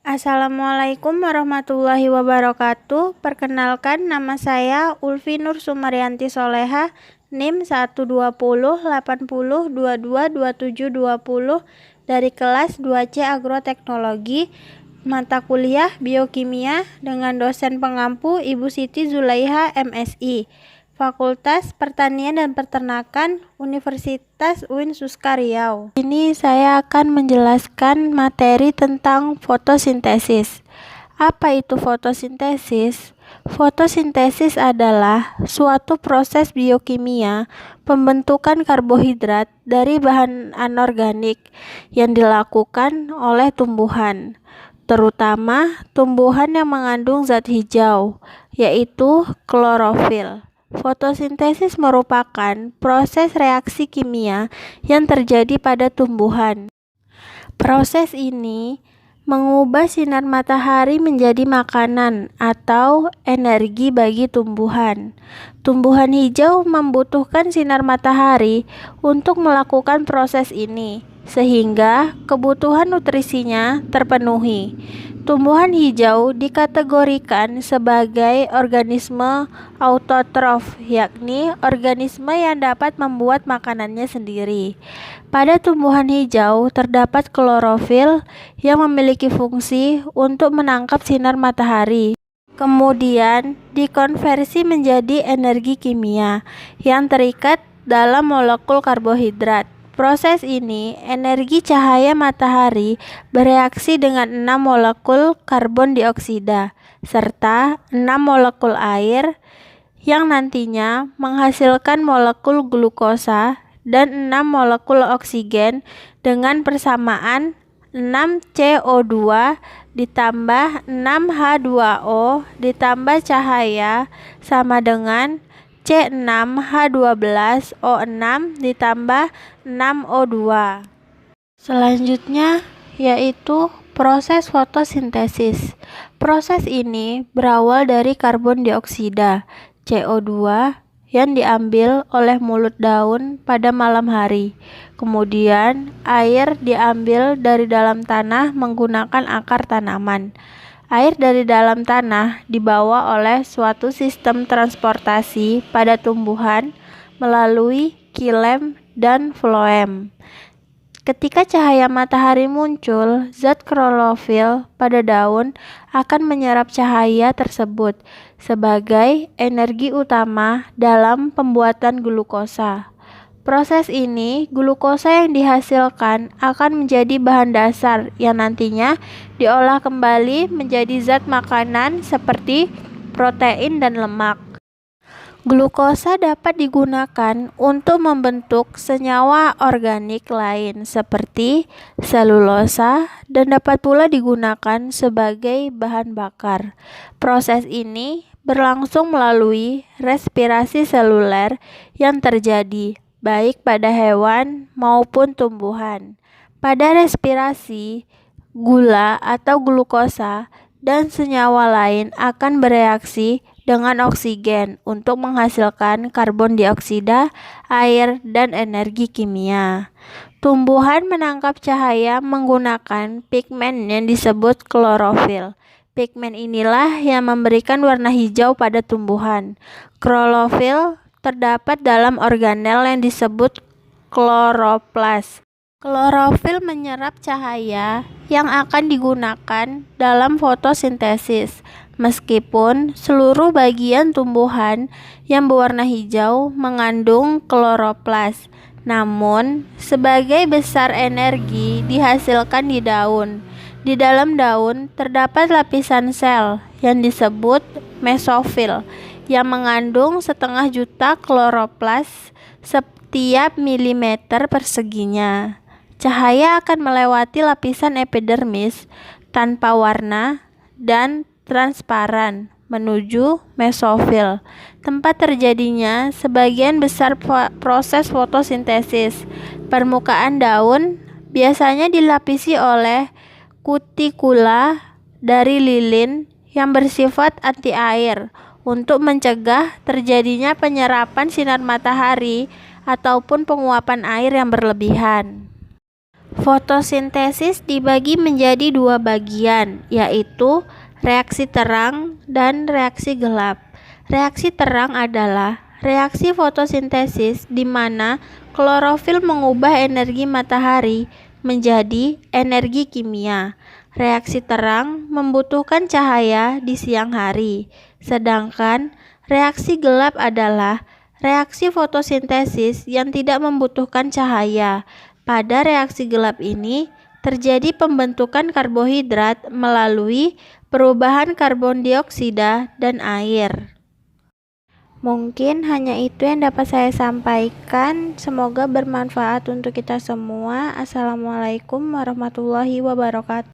Assalamualaikum warahmatullahi wabarakatuh. Perkenalkan, nama saya Ulfi Nur Sumaryanti Soleha, NIM 1208022227720 dari kelas 2C Agroteknologi, mata kuliah Biokimia dengan dosen pengampu Ibu Siti Zulaiha MSI, Fakultas Pertanian dan Peternakan Universitas UIN Suska Riau. Ini saya akan menjelaskan materi tentang fotosintesis. Apa itu fotosintesis? Fotosintesis adalah suatu proses biokimia pembentukan karbohidrat dari bahan anorganik yang dilakukan oleh tumbuhan, terutama tumbuhan yang mengandung zat hijau, yaitu klorofil. Fotosintesis merupakan proses reaksi kimia yang terjadi pada tumbuhan. Proses ini mengubah sinar matahari menjadi makanan atau energi bagi tumbuhan. Tumbuhan hijau membutuhkan sinar matahari untuk melakukan proses ini, sehingga kebutuhan nutrisinya terpenuhi. Tumbuhan hijau dikategorikan sebagai organisme autotrof, yakni organisme yang dapat membuat makanannya sendiri. Pada tumbuhan hijau terdapat klorofil yang memiliki fungsi untuk menangkap sinar matahari, kemudian dikonversi menjadi energi kimia yang terikat dalam molekul karbohidrat. Proses ini, energi cahaya matahari bereaksi dengan 6 molekul karbon dioksida serta 6 molekul air yang nantinya menghasilkan molekul glukosa dan 6 molekul oksigen dengan persamaan 6CO2 ditambah 6H2O ditambah cahaya sama dengan C6H12O6 ditambah 6O2. Selanjutnya yaitu proses fotosintesis. Proses ini berawal dari karbon dioksida, CO2, yang diambil oleh mulut daun pada malam hari. Kemudian air diambil dari dalam tanah menggunakan akar tanaman. Air dari dalam tanah dibawa oleh suatu sistem transportasi pada tumbuhan melalui kilem dan floem. Ketika cahaya matahari muncul, zat klorofil pada daun akan menyerap cahaya tersebut sebagai energi utama dalam pembuatan glukosa. Proses ini, glukosa yang dihasilkan akan menjadi bahan dasar yang nantinya diolah kembali menjadi zat makanan seperti protein dan lemak. Glukosa dapat digunakan untuk membentuk senyawa organik lain seperti selulosa dan dapat pula digunakan sebagai bahan bakar. Proses ini berlangsung melalui respirasi seluler yang terjadi baik pada hewan maupun tumbuhan. Pada respirasi, gula atau glukosa dan senyawa lain akan bereaksi dengan oksigen untuk menghasilkan karbon dioksida, air, dan energi kimia. Tumbuhan menangkap cahaya menggunakan pigmen yang disebut klorofil. Pigmen inilah yang memberikan warna hijau pada tumbuhan. Klorofil terdapat dalam organel yang disebut kloroplas. Klorofil menyerap cahaya yang akan digunakan dalam fotosintesis. Meskipun seluruh bagian tumbuhan yang berwarna hijau mengandung kloroplas, namun sebagai besar energi dihasilkan di daun. Di dalam daun terdapat lapisan sel yang disebut mesofil yang mengandung 1/2 juta kloroplas setiap milimeter perseginya. Cahaya akan melewati lapisan epidermis tanpa warna dan transparan menuju mesofil, tempat terjadinya sebagian besar proses fotosintesis. Permukaan daun biasanya dilapisi oleh kutikula dari lilin yang bersifat anti air untuk mencegah terjadinya penyerapan sinar matahari ataupun penguapan air yang berlebihan. Fotosintesis dibagi menjadi dua bagian, yaitu reaksi terang dan reaksi gelap. Reaksi terang adalah reaksi fotosintesis di mana klorofil mengubah energi matahari menjadi energi kimia. Reaksi terang membutuhkan cahaya di siang hari, sedangkan reaksi gelap adalah reaksi fotosintesis yang tidak membutuhkan cahaya. Pada reaksi gelap ini, terjadi pembentukan karbohidrat melalui perubahan karbon dioksida dan air. Mungkin hanya itu yang dapat saya sampaikan. Semoga bermanfaat untuk kita semua. Assalamualaikum warahmatullahi wabarakatuh.